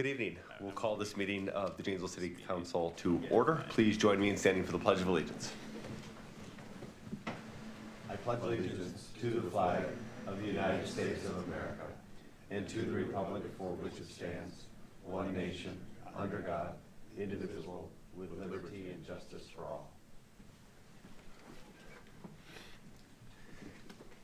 Good evening. We'll call this meeting of the Janesville City Council to order. Please join me in standing for the Pledge of Allegiance. I pledge allegiance to the flag of the United States of America and to the republic for which it stands, one nation, under God, indivisible, with liberty and justice for all.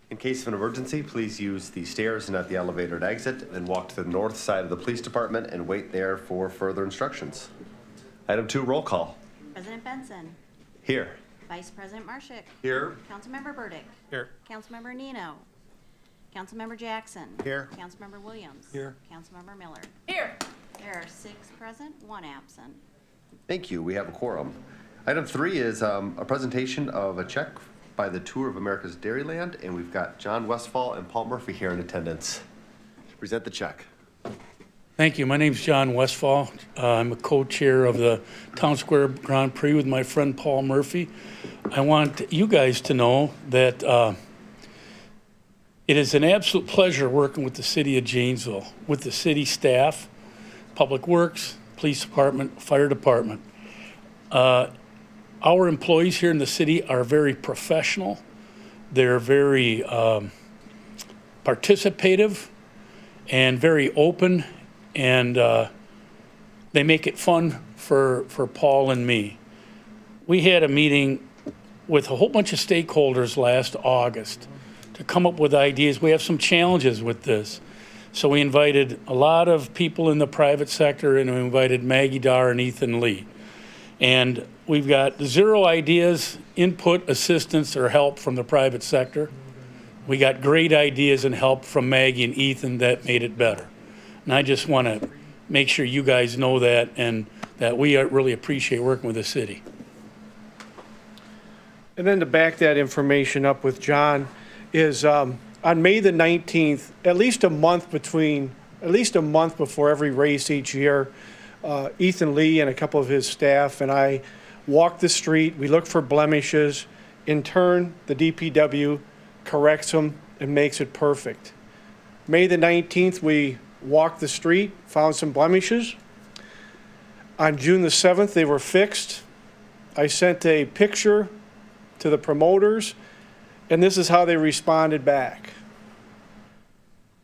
In case of an emergency, please use the stairs and not the elevator to exit, then walk to the north side of the police department and wait there for further instructions. Item 2, roll call. President Benson. Here. Vice President Marshak. Here. Councilmember Burdick. Here. Councilmember Nino. Councilmember Jackson. Here. Councilmember Williams. Here. Councilmember Miller. Here. There are 6 present, 1 absent. Thank you. We have a quorum. Item 3 is a presentation of a check by the Tour of America's Dairyland, and we've got John Westfall and Paul Murphy here in attendance to present the check. Thank you. My name's John Westfall. I'm a co-chair of the Town Square Grand Prix with my friend Paul Murphy. I want you guys to know that it is an absolute pleasure working with the city of Janesville, with the city staff, Public Works, Police Department, Fire Department. Our employees here in the city are very professional. They're very participative and very open, and they make it fun for Paul and me. We had a meeting with a whole bunch of stakeholders last August to come up with ideas. We have some challenges with this. So we invited a lot of people in the private sector, and we invited Maggie Dar and Ethan Lee. And we've got 0 ideas, input, assistance, or help from the private sector. We got great ideas and help from Maggie and Ethan that made it better. And I just want to make sure you guys know that, and that we really appreciate working with the city. And then to back that information up with John is on May the 19th, at least a month before every race each year, Ethan Lee and a couple of his staff and I walk the street. We look for blemishes. In turn, the DPW corrects them and makes it perfect. May the 19th, we walked the street, found some blemishes. On June the 7th, they were fixed. I sent a picture to the promoters, and this is how they responded back.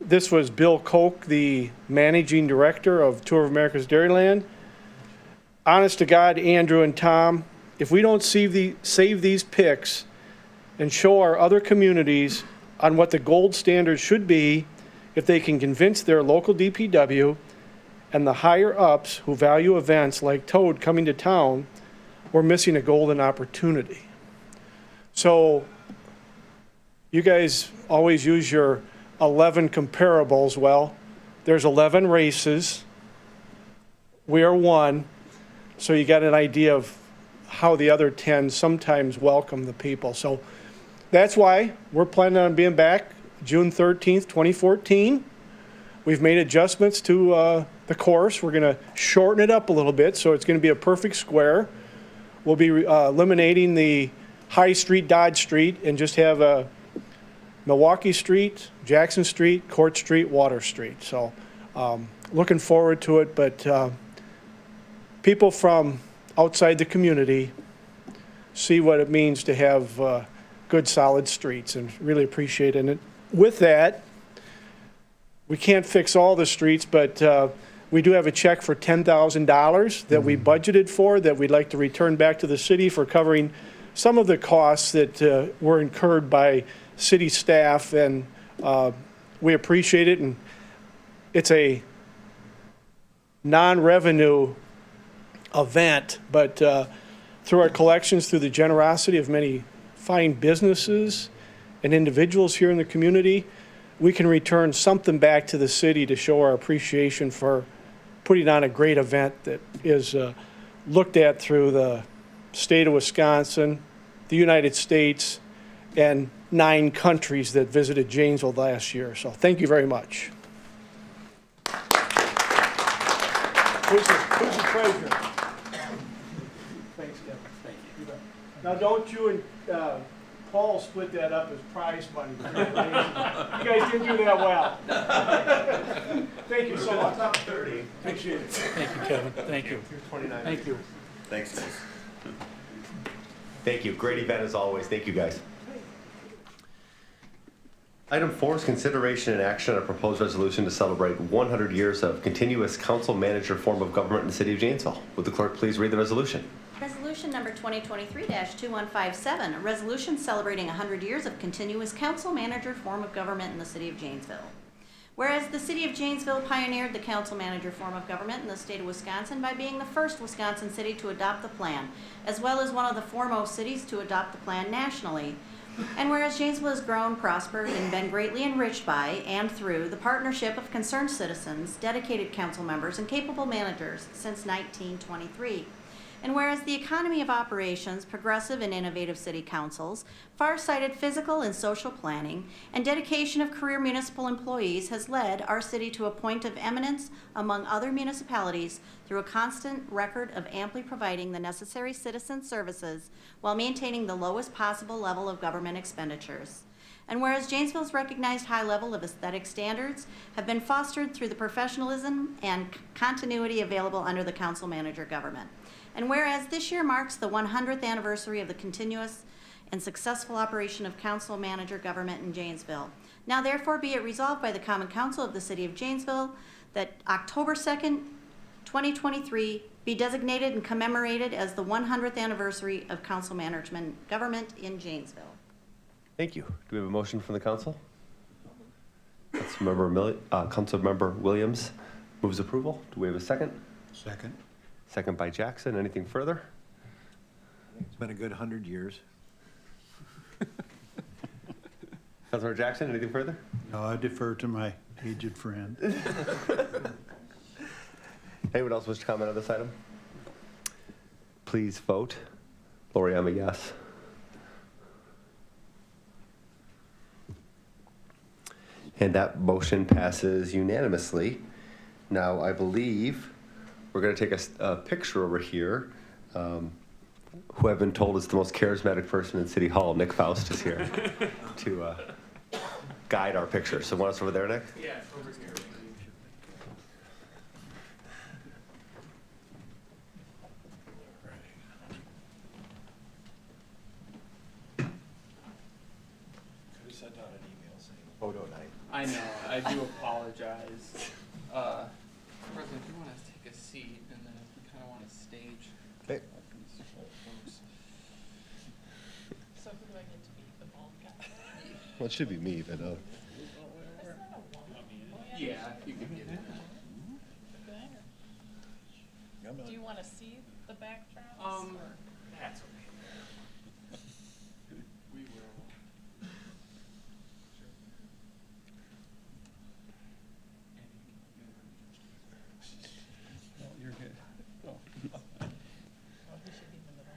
This was Bill Koch, the managing director of Tour of America's Dairyland. Honest to God, Andrew and Tom, if we don't save these pics and show our other communities on what the gold standard should be, if they can convince their local DPW and the higher ups who value events like Toad coming to town, we're missing a golden opportunity. So you guys always use your 11 comparables. Well, there's 11 races. We are 1. So you got an idea of how the other 10 sometimes welcome the people. So that's why we're planning on being back June 13th, 2014. We've made adjustments to the course. We're going to shorten it up a little bit, so it's going to be a perfect square. We'll be eliminating the High Street, Dodge Street, and just have a Milwaukee Street, Jackson Street, Court Street, Water Street. So looking forward to it, but people from outside the community see what it means to have good, solid streets, and really appreciate it. And with that, we can't fix all the streets, but we do have a check for $10,000 that we budgeted for that we'd like to return back to the city for covering some of the costs that were incurred by city staff, and we appreciate it. And it's a non-revenue event, but through our collections, through the generosity of many fine businesses and individuals here in the community, we can return something back to the city to show our appreciation for putting on a great event that is looked at through the state of Wisconsin, the United States, and 9 countries that visited Janesville last year. So thank you very much. Who's the treasurer? Thanks, Kevin. Thank you. Now don't you and Paul split that up as prize money. You guys didn't do that well. Thank you so much. Appreciate it. Thank you, Kevin. Thank you. Thank you. Thanks, guys. Thank you. Great event as always. Thank you, guys. Item 4 is consideration and action on a proposed resolution to celebrate 100 years of continuous council manager form of government in the city of Janesville. Would the clerk please read the resolution? Resolution number 2023-2157, a resolution celebrating 100 years of continuous council manager form of government in the city of Janesville. Whereas the city of Janesville pioneered the council manager form of government in the state of Wisconsin by being the first Wisconsin city to adopt the plan, as well as one of the foremost cities to adopt the plan nationally. And whereas Janesville has grown, prospered, and been greatly enriched by and through the partnership of concerned citizens, dedicated council members, and capable managers since 1923. And whereas the economy of operations, progressive and innovative city councils, far-sighted physical and social planning, and dedication of career municipal employees has led our city to a point of eminence among other municipalities through a constant record of amply providing the necessary citizen services while maintaining the lowest possible level of government expenditures. And whereas Janesville's recognized high level of aesthetic standards have been fostered through the professionalism and continuity available under the council manager government. And whereas this year marks the 100th anniversary of the continuous and successful operation of council manager government in Janesville. Now therefore be it resolved by the Common Council of the City of Janesville that October 2nd, 2023 be designated and commemorated as the 100th anniversary of council management government in Janesville. Thank you. Do we have a motion from the council? Councilmember Williams moves approval. Do we have a second? Second. Second by Jackson. Anything further? It's been a good 100 years. Councilmember Jackson, anything further? No, I defer to my aged friend. Anyone else wish to comment on this item? Please vote. Lori, I'm a yes. And that motion passes unanimously. Now, I believe we're going to take a picture over here. Who I've been told is the most charismatic person in City Hall, Nick Faust, is here to guide our picture. So want us over there, Nick? Yeah, over here. Sent out an email saying Photo night. I know, I do apologize. President, if you want to take a seat, and then if we kind of want to stage Okay. these folks. So who do I get to be, the bald guy? Well, it should be me, but That's not a woman. Yeah, if you could get it. Do you want to see the backdrops? That's okay. We will. you're good. Oh, he should be in the middle.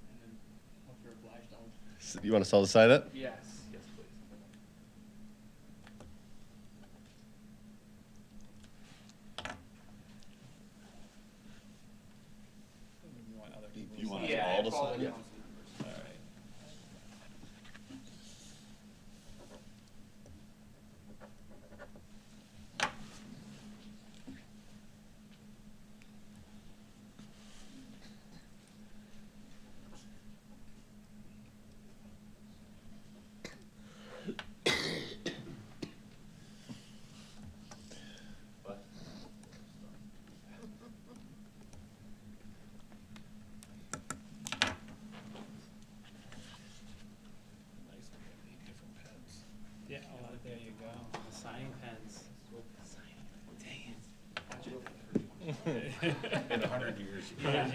And then, if you're obliged, I'll. You want to sell the side of that? Yes, yes, please. You want Yeah, us all to if all sign the it? council members. All right. Nice, we have 8 different pens. Yeah, oh, there you go. The signing pens. Dang it. In 100 years. Yeah.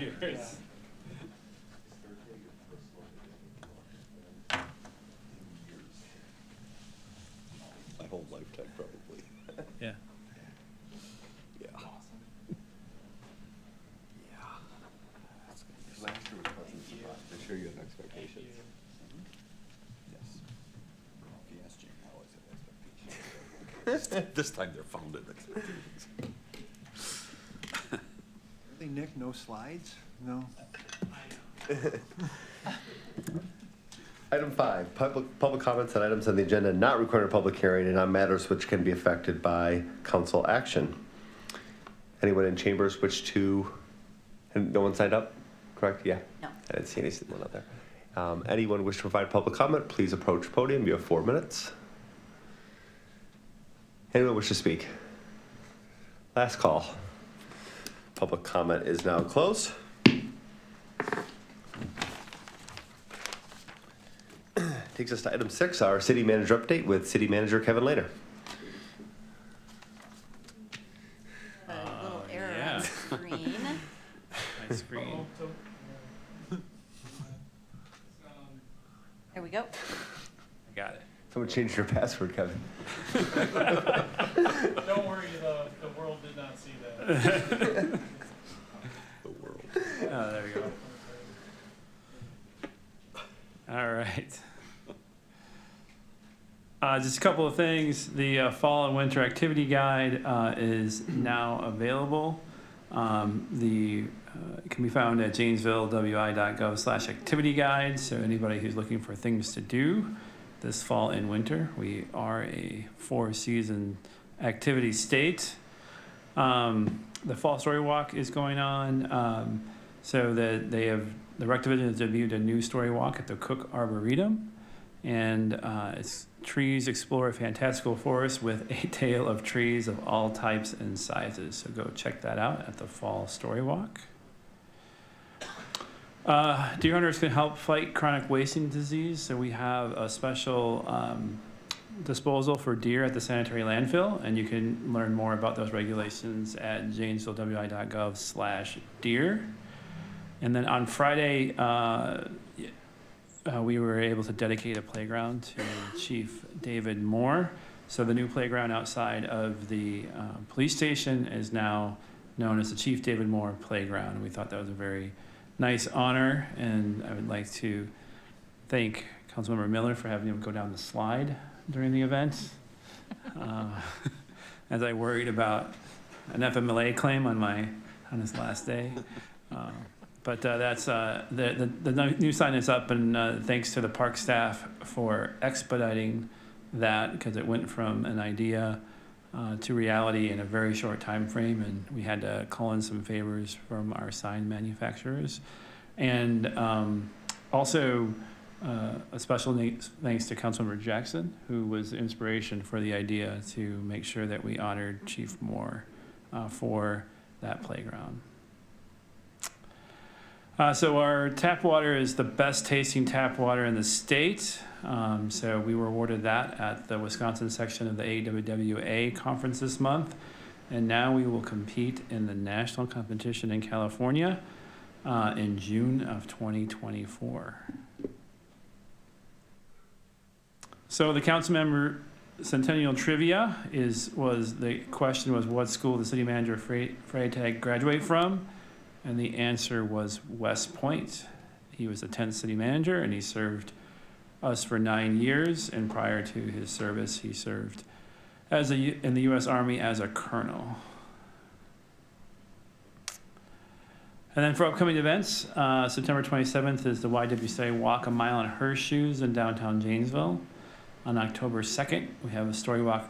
My whole lifetime, probably. Yeah. Yeah. Awesome. Last year was pleasant surprise. I'm sure you have expectations. Yes. If you ask Jane, I always have expectations. This time they're founded expectations. Really, Nick, no slides? No? Item 5, public comments on items on the agenda not requiring a public hearing and on matters which can be affected by council action. Anyone in chambers wish to, and no one signed up, correct? Yeah? No. I didn't see anyone out there. Anyone wish to provide public comment, please approach podium. You have 4 minutes. Anyone wish to speak? Last call. Public comment is now closed. Takes us to item 6, our city manager update with city manager Kevin Laner. A little error yeah. on the screen. My screen. There we go. I got it. Someone changed your password, Kevin. Don't worry, the world did not see that. The world. Oh, there we go. All right. Just a couple of things. The fall and winter activity guide is now available. It can be found at janesvillewi.gov/activity guide. So anybody who's looking for things to do this fall and winter, we are a 4-season activity state. The fall story walk is going on. So that the rec division has debuted a new story walk at the Cook Arboretum, and it's Trees Explore a Fantastical Forest with a tale of trees of all types and sizes. So go check that out at the Fall Story Walk. Deer hunters can help fight chronic wasting disease. So we have a special disposal for deer at the sanitary landfill, and you can learn more about those regulations at janesvillewi.gov/deer. And then on Friday, we were able to dedicate a playground to Chief David Moore. So the new playground outside of the police station is now known as the Chief David Moore Playground. We thought that was a very nice honor, and I would like to thank Councilmember Miller for having him go down the slide during the event. As I worried about an FMLA claim on his last day. But that's the new sign is up, and thanks to the park staff for expediting that, because it went from an idea to reality in a very short time frame, and we had to call in some favors from our sign manufacturers. And also a special thanks to Councilmember Jackson, who was the inspiration for the idea to make sure that we honored Chief Moore for that playground. So our tap water is the best tasting tap water in the state. So we were awarded that at the Wisconsin section of the AWWA conference this month. And now we will compete in the national competition in California in June of 2024. So the council member centennial trivia the question was, what school did the city manager Freytag graduate from? And the answer was West Point. He was the 10th city manager, and he served us for 9 years. And prior to his service, he served in the U.S. Army as a colonel. And then for upcoming events, September 27th is the YWCA Walk a Mile in Her Shoes in downtown Janesville. On October 2nd, we have a story walk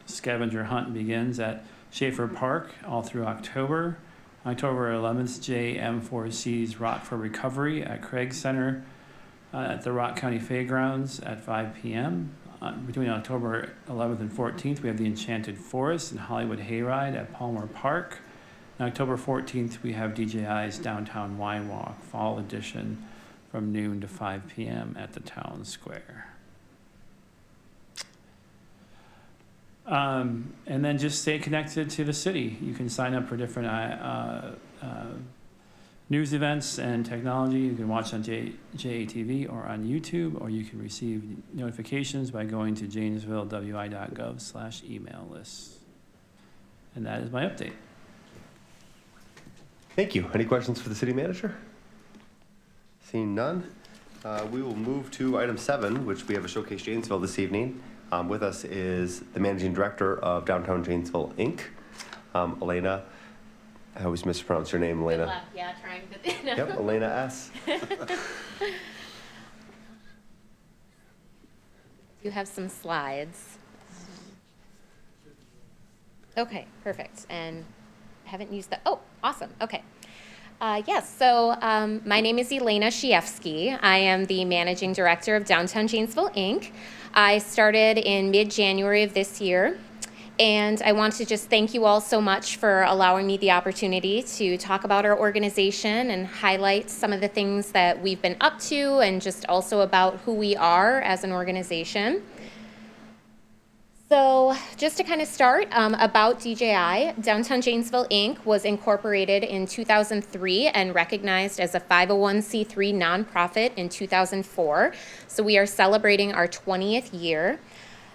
scavenger hunt begins at Schaefer Park all through October. October 11th, JM4C's Rock for Recovery at Craig Center at the Rock County Fairgrounds at 5 p.m. Between October 11th and 14th, we have the Enchanted Forest and Hollywood Hayride at Palmer Park. On October 14th, we have DJI's Downtown Wine Walk, Fall Edition, from noon to 5 p.m. at the Town Square. And then just stay connected to the city. You can sign up for different news events and technology. You can watch on JATV or on YouTube, or you can receive notifications by going to janesvillewi.gov/email list. And that is my update. Thank you. Any questions for the city manager? Seeing none, we will move to item 7, which we have a Showcase Janesville this evening. With us is the Managing Director of Downtown Janesville, Inc., Elena. I always mispronounce your name, Elena. Yeah, trying to. Yep, Elena S. You have some slides. Okay, perfect. And I haven't used that. Oh, awesome. Okay. Yes, so my name is Elena Shiefsky. I am the Managing Director of Downtown Janesville, Inc. I started in mid-January of this year, and I want to just thank you all so much for allowing me the opportunity to talk about our organization and highlight some of the things that we've been up to and just also about who we are as an organization. So just to kind of start, about DJI, Downtown Janesville, Inc. was incorporated in 2003 and recognized as a 501c3 nonprofit in 2004. So we are celebrating our 20th year.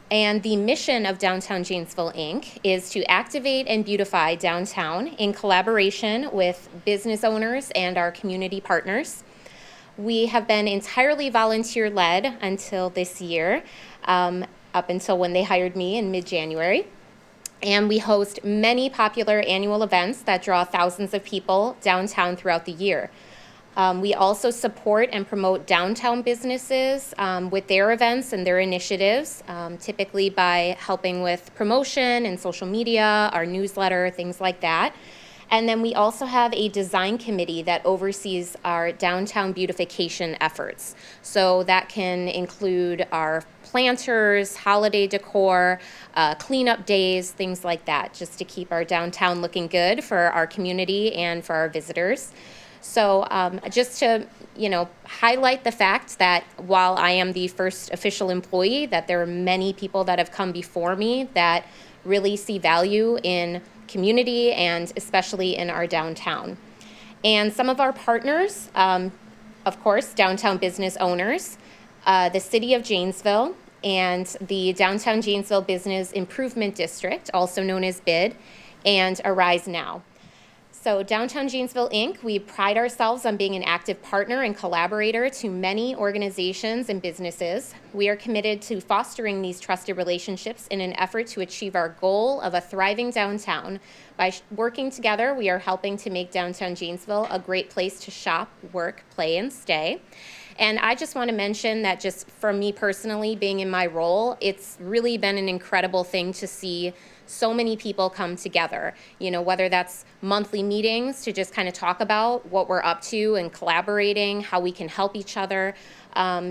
And the mission of Downtown Janesville, Inc. is to activate and beautify downtown in collaboration with business owners and our community partners. We have been entirely volunteer-led until this year. Up until when they hired me in mid-January. And we host many popular annual events that draw thousands of people downtown throughout the year. We also support and promote downtown businesses with their events and their initiatives, typically by helping with promotion and social media, our newsletter, things like that. And then we also have a design committee that oversees our downtown beautification efforts. So that can include our planters, holiday decor, cleanup days, things like that, just to keep our downtown looking good for our community and for our visitors. So just to, highlight the fact that while I am the first official employee, that there are many people that have come before me that really see value in community and especially in our downtown. And some of our partners, of course, downtown business owners, the City of Janesville, and the Downtown Janesville Business Improvement District, also known as BID, and Arise Now. So Downtown Janesville, Inc., we pride ourselves on being an active partner and collaborator to many organizations and businesses. We are committed to fostering these trusted relationships in an effort to achieve our goal of a thriving downtown. By working together, we are helping to make Downtown Janesville a great place to shop, work, play, and stay. And I just want to mention that just for me personally, being in my role, it's really been an incredible thing to see so many people come together, whether that's monthly meetings to just kind of talk about what we're up to and collaborating, how we can help each other,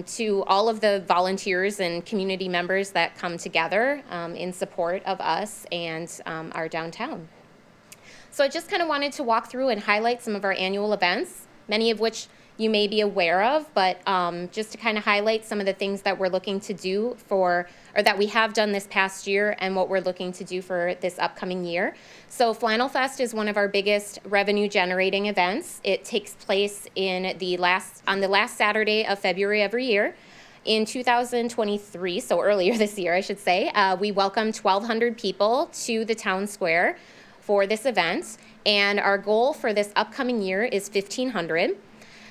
to all of the volunteers and community members that come together in support of us and our downtown. So I just kind of wanted to walk through and highlight some of our annual events, many of which you may be aware of, but just to kind of highlight some of the things that we're looking to do or that we have done this past year and what we're looking to do for this upcoming year. So Flannel Fest is one of our biggest revenue generating events. It takes place on the last Saturday of February every year. In 2023, so earlier this year, I should say, we welcomed 1,200 people to the town square for this event, and our goal for this upcoming year is 1,500.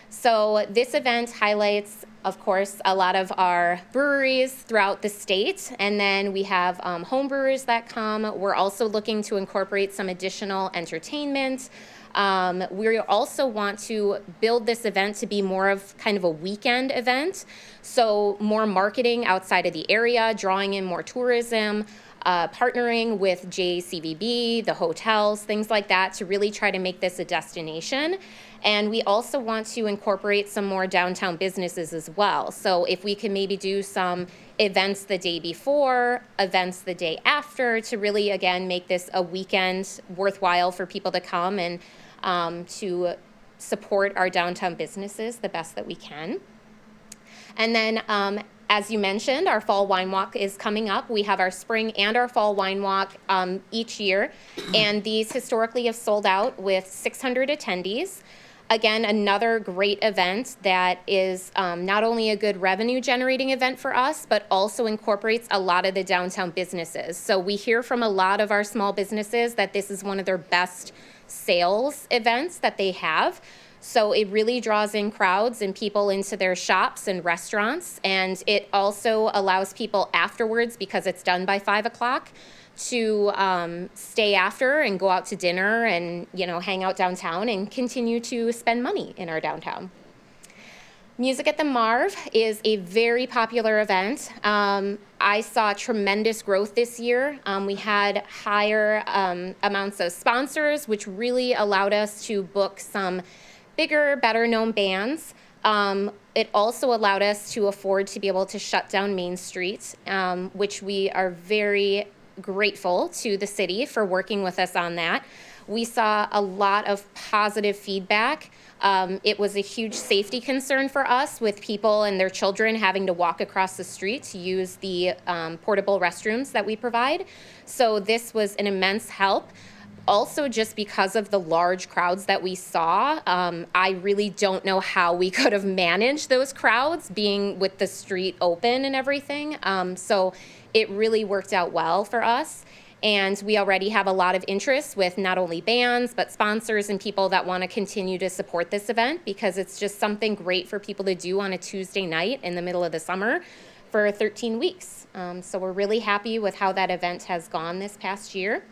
So this event highlights, of course, a lot of our breweries throughout the state, and then we have home brewers that come. We're also looking to incorporate some additional entertainment. We also want to build this event to be more of kind of a weekend event, so more marketing outside of the area, drawing in more tourism, partnering with JATVMedia, the hotels, things like that, to really try to make this a destination. And we also want to incorporate some more downtown businesses as well. So if we can maybe do some events the day before, events the day after, to really, again, make this a weekend worthwhile for people to come and to support our downtown businesses the best that we can. And then, as you mentioned, our Fall Wine Walk is coming up. We have our spring and our fall wine walk each year, and these historically have sold out with 600 attendees. Again, another great event that is not only a good revenue generating event for us, but also incorporates a lot of the downtown businesses. So we hear from a lot of our small businesses that this is one of their best sales events that they have. So it really draws in crowds and people into their shops and restaurants. And it also allows people afterwards, because it's done by 5 o'clock, to stay after and go out to dinner and, hang out downtown and continue to spend money in our downtown. Music at the Marv is a very popular event. I saw tremendous growth this year. We had higher amounts of sponsors, which really allowed us to book some bigger, better-known bands. It also allowed us to afford to be able to shut down Main Street, which we are very grateful to the city for working with us on that. We saw a lot of positive feedback. It was a huge safety concern for us with people and their children having to walk across the street to use the portable restrooms that we provide. So this was an immense help. Also, just because of the large crowds that we saw, I really don't know how we could have managed those crowds being with the street open and everything. So it really worked out well for us. And we already have a lot of interest with not only bands, but sponsors and people that want to continue to support this event, because it's just something great for people to do on a Tuesday night in the middle of the summer for 13 weeks. So we're really happy with how that event has gone this past year.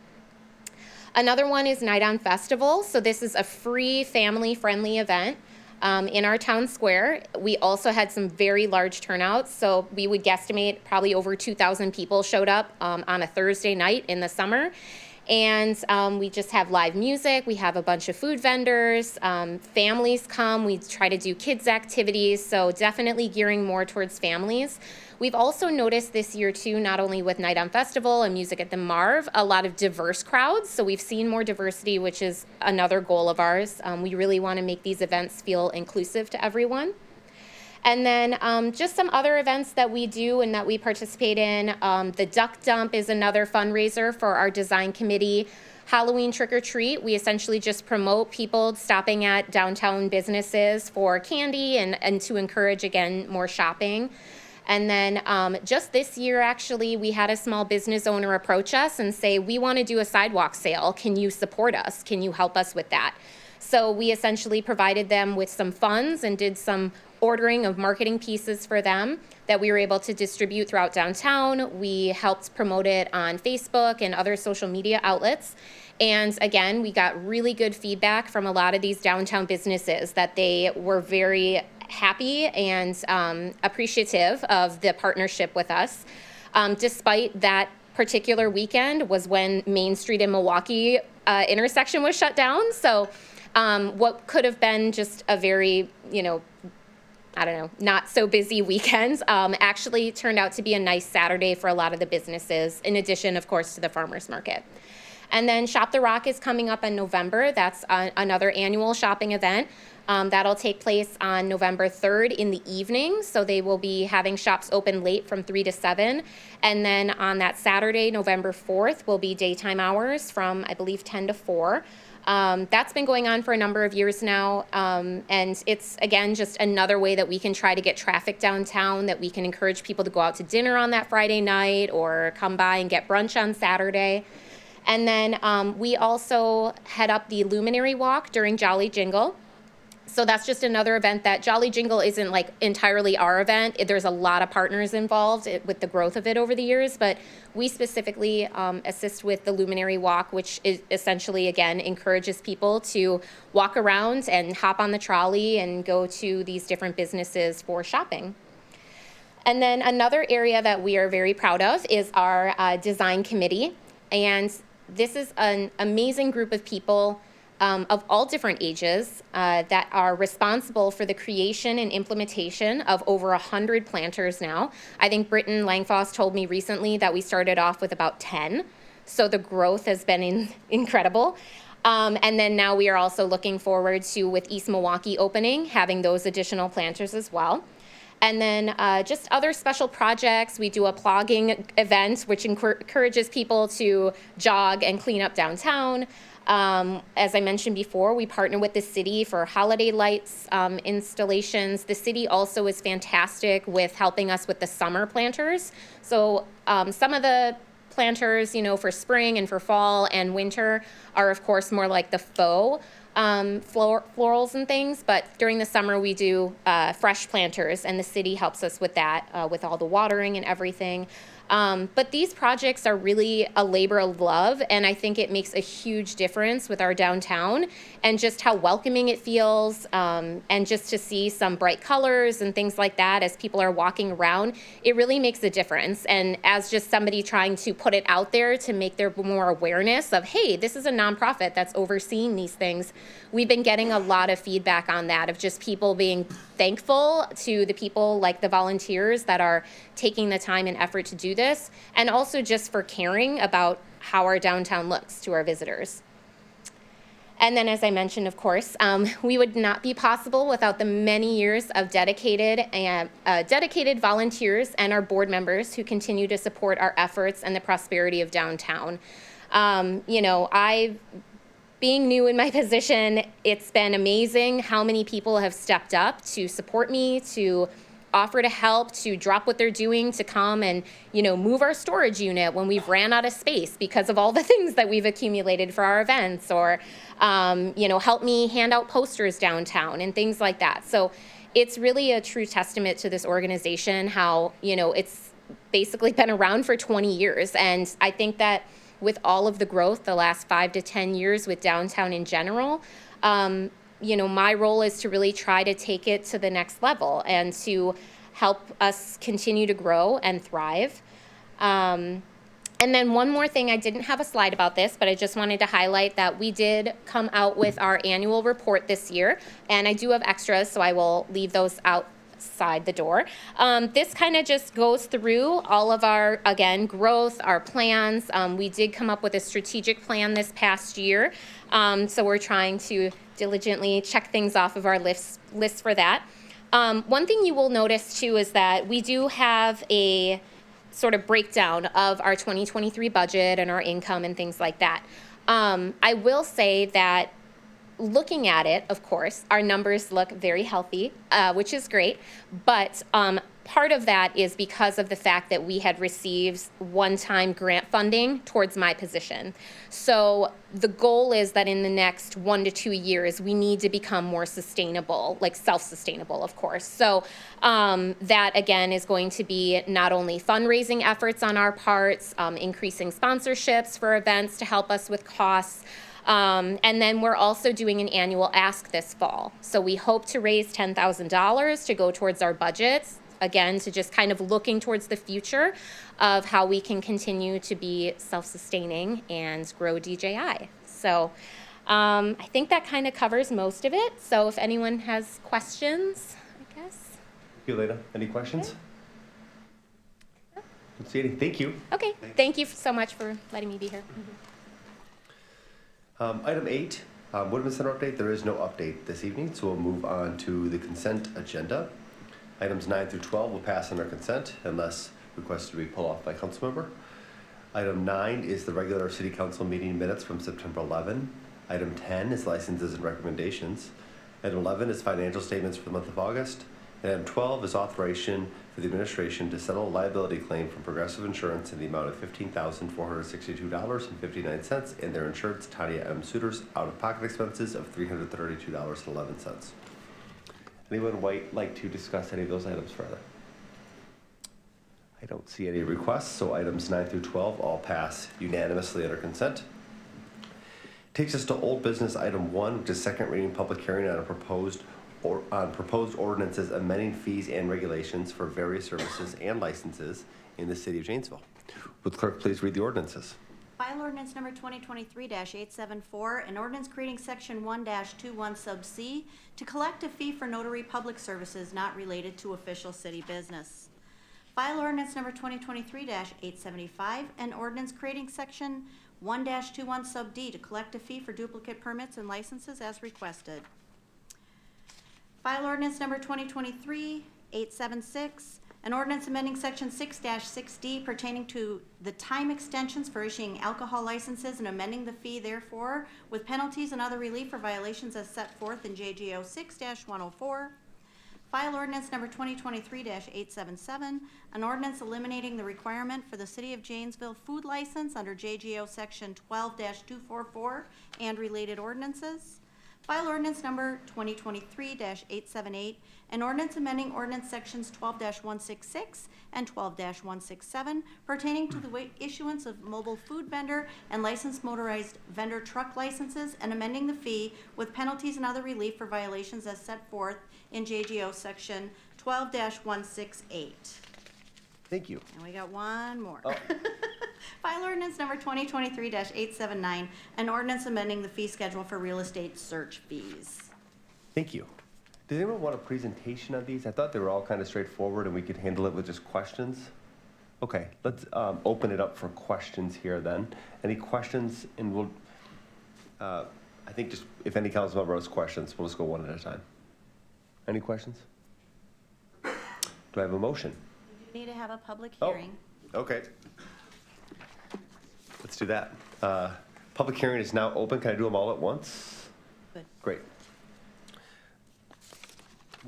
Another one is Night On Festival. So this is a free, family-friendly event in our town square. We also had some very large turnouts. So we would guesstimate probably over 2,000 people showed up on a Thursday night in the summer. And we just have live music. We have a bunch of food vendors. Families come. We try to do kids' activities. So definitely gearing more towards families. We've also noticed this year, too, not only with Night On Festival and Music at the Marv, a lot of diverse crowds. So we've seen more diversity, which is another goal of ours. We really want to make these events feel inclusive to everyone. And then just some other events that we do and that we participate in. The Duck Dump is another fundraiser for our design committee. Halloween Trick or Treat, we essentially just promote people stopping at downtown businesses for candy and to encourage, again, more shopping. And then just this year, actually, we had a small business owner approach us and say, we want to do a sidewalk sale. Can you support us? Can you help us with that? So we essentially provided them with some funds and did some ordering of marketing pieces for them that we were able to distribute throughout downtown. We helped promote it on Facebook and other social media outlets. And again, we got really good feedback from a lot of these downtown businesses that they were very happy and appreciative of the partnership with us. Despite that particular weekend was when Main Street in Milwaukee intersection was shut down. So what could have been just a very, not so busy weekend actually turned out to be a nice Saturday for a lot of the businesses, in addition, of course, to the farmers market. And then Shop the Rock is coming up in November. That's another annual shopping event. That'll take place on November 3rd in the evening. So they will be having shops open late from 3 to 7. And then on that Saturday, November 4th, will be daytime hours from, I believe, 10 to 4. That's been going on for a number of years now. And it's, again, just another way that we can try to get traffic downtown, that we can encourage people to go out to dinner on that Friday night or come by and get brunch on Saturday. And then we also head up the Luminary Walk during Jolly Jingle. So that's just another event that Jolly Jingle isn't like entirely our event. There's a lot of partners involved with the growth of it over the years, but we specifically assist with the Luminary Walk, which is essentially, again, encourages people to walk around and hop on the trolley and go to these different businesses for shopping. And then another area that we are very proud of is our design committee. And this is an amazing group of people of all different ages that are responsible for the creation and implementation of over 100 planters now. I think Britton Langfoss told me recently that we started off with about 10. So the growth has been incredible. And then now we are also looking forward to, with East Milwaukee opening, having those additional planters as well. And then just other special projects. We do a plogging event, which encourages people to jog and clean up downtown. As I mentioned before, we partner with the city for holiday lights installations. The city also is fantastic with helping us with the summer planters. So some of the planters, for spring and for fall and winter are of course more like the faux florals and things, but during the summer we do fresh planters, and the city helps us with that, with all the watering and everything. But these projects are really a labor of love, and I think it makes a huge difference with our downtown and just how welcoming it feels, and just to see some bright colors and things like that as people are walking around, it really makes a difference. And as just somebody trying to put it out there to make there more awareness of, hey, this is a nonprofit that's overseeing these things, we've been getting a lot of feedback on that, of just people being thankful to the people like the volunteers that are taking the time and effort to do this, and also just for caring about how our downtown looks to our visitors. And then, as I mentioned, of course, we would not be possible without the many years of dedicated volunteers and our board members who continue to support our efforts and the prosperity of downtown. Being new in my position, it's been amazing how many people have stepped up to support me, to offer to help, to drop what they're doing, to come and, move our storage unit when we've ran out of space because of all the things that we've accumulated for our events, or, help me hand out posters downtown and things like that. So it's really a true testament to this organization, how, it's basically been around for 20 years. And I think that with all of the growth the last 5 to 10 years with downtown in general, my role is to really try to take it to the next level and to help us continue to grow and thrive. And then one more thing, I didn't have a slide about this, but I just wanted to highlight that we did come out with our annual report this year, and I do have extras, so I will leave those outside the door. This kind of just goes through all of our, again, growth, our plans. We did come up with a strategic plan this past year, so we're trying to diligently check things off of our list for that. One thing you will notice too is that we do have a sort of breakdown of our 2023 budget and our income and things like that. I will say that looking at it, of course, our numbers look very healthy, which is great, but part of that is because of the fact that we had received one-time grant funding towards my position. So the goal is that in the next 1 to 2 years, we need to become more sustainable, like self-sustainable, of course. So that, again, is going to be not only fundraising efforts on our parts, increasing sponsorships for events to help us with costs, and then we're also doing an annual ask this fall. So we hope to raise $10,000 to go towards our budgets, again, to just kind of looking towards the future of how we can continue to be self-sustaining and grow DJI. So I think that kind of covers most of it. So if anyone has questions, I guess. Thank you, Lena. Any questions? Don't see any. Thank you. Okay, thank you so much for letting me be here. Item 8, Woodman Center update. There is no update this evening, so we'll move on to the consent agenda. Items 9 through 12 will pass under consent unless requested to be pulled off by council member. Item 9 is the regular city council meeting minutes from September 11. Item 10 is licenses and recommendations. Item 11 is financial statements for the month of August. And item 12 is authorization for the administration to settle a liability claim from Progressive Insurance in the amount of $15,462.59 and their insureds Tanya M. Suter's out-of-pocket expenses of $332.11. Anyone like to discuss any of those items further? I don't see any requests, so items 9 through 12 all pass unanimously under consent. Takes us to old business item 1, which is second reading public hearing on proposed ordinances amending fees and regulations for various services and licenses in the city of Janesville. Would clerk please read the ordinances? File ordinance number 2023-874, an ordinance creating section 1-21 sub C to collect a fee for notary public services not related to official city business. File ordinance number 2023-875, an ordinance creating section 1-21 sub D to collect a fee for duplicate permits and licenses as requested. File ordinance number 2023-876, an ordinance amending section 6-6D pertaining to the time extensions for issuing alcohol licenses and amending the fee therefore with penalties and other relief for violations as set forth in JGO 6-104. File ordinance number 2023-877, an ordinance eliminating the requirement for the City of Janesville food license under JGO Section 12-244 and related ordinances. File ordinance number 2023-878, an ordinance amending ordinance sections 12-166 and 12-167 pertaining to the issuance of mobile food vendor and licensed motorized vendor truck licenses and amending the fee with penalties and other relief for violations as set forth in JGO Section 12-168. Thank you. And we got one more. Oh. File ordinance number 2023-879, an ordinance amending the fee schedule for real estate search fees. Thank you. Does anyone want a presentation on these? I thought they were all kind of straightforward and we could handle it with just questions. Okay, let's open it up for questions here then. Any questions? And we'll, I think just if any council member has questions, we'll just go one at a time. Any questions? Do I have a motion? We need to have a public Oh. hearing. Okay. Let's do that. Public hearing is now open. Can I do them all at once? Good. Great.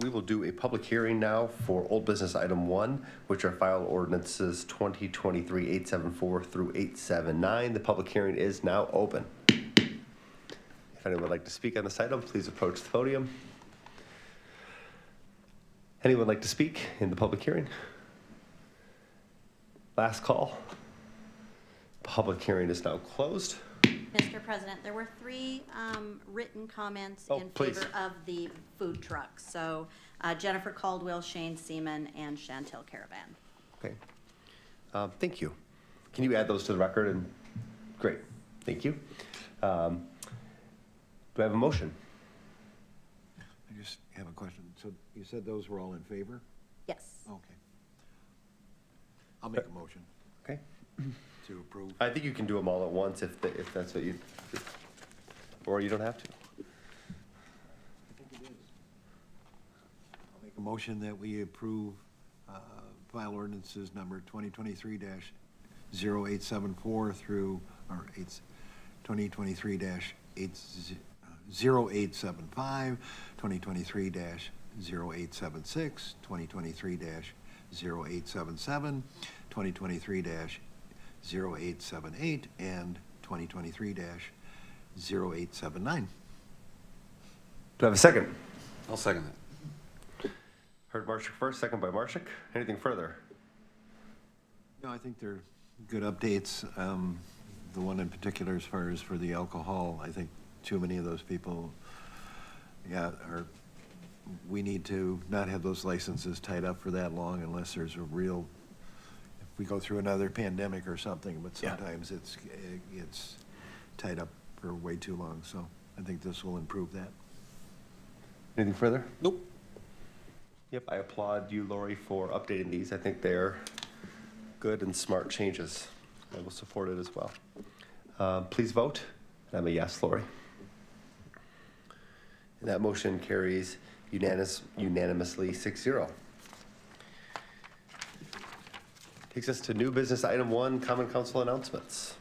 We will do a public hearing now for old business item 1, which are file ordinances 2023-874 through 879. The public hearing is now open. If anyone would like to speak on this item, please approach the podium. Anyone like to speak in the public hearing? Last call. Public hearing is now closed. Mr. President, there were 3 written comments Oh, in please. favor of the food trucks. So Jennifer Caldwell, Shane Seaman, and Chantel Caravan. Okay. Thank you. Can you add those to the record? And great. Thank you. Do I have a motion? I just have a question. So you said those were all in favor? Yes. Okay. I'll make a motion Okay. to approve. I think you can do them all at once if that's what you, or you don't have to. I'll make a motion that we approve file ordinances number 2023-0874 through, or 2023-0875, 2023-0876, 2023-0877, 2023-0878, and 2023-0879. Do I have a second? I'll second that. Heard Marshak first, second by Marshak. Anything further? No, I think they're good updates. The one in particular, as far as for the alcohol, I think too many of those people, we need to not have those licenses tied up for that long unless there's a real, if we go through another pandemic or something, but Yeah. sometimes it's tied up for way too long. So I think this will improve that. Anything further? Nope. Yep, I applaud you, Lori, for updating these. I think they're good and smart changes. I will support it as well. Please vote. I'm a yes, Lori. And that motion carries unanimously 6-0. Takes us to new business item 1, common council announcements.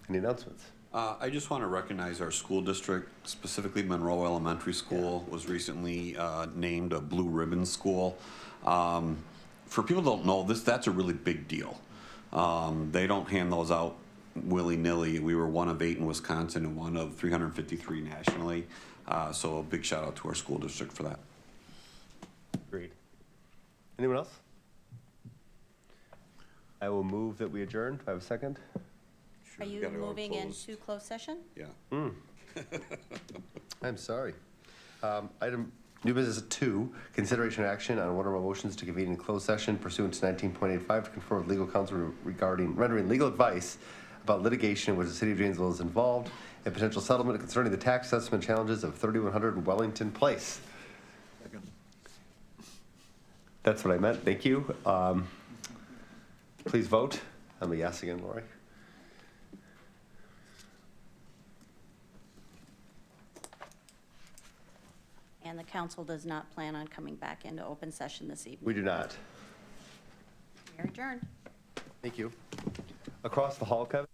Any announcements? I just want to recognize our school district, specifically Monroe Elementary School was recently named a Blue Ribbon School. For people who don't know, that's a really big deal. They don't hand those out willy-nilly. We were one of 8 in Wisconsin and one of 353 nationally. So a big shout out to our school district for that. Agreed. Anyone else? I will move that we adjourn. Do I have a second? Are you Gotta go moving closed. into closed session? Yeah. I'm sorry. Item, new business 2, consideration and action on one of our motions to convene in closed session pursuant to 19.85 to confer with legal counsel regarding rendering legal advice about litigation in which the city of Janesville is involved and potential settlement concerning the tax assessment challenges of 3100 Wellington Place. Second. That's what I meant. Thank you. Please vote. I'm a yes again, Lori. And the council does not plan on coming back into open session this evening. We do not. We are adjourned. Thank you. Across the hall, Kevin?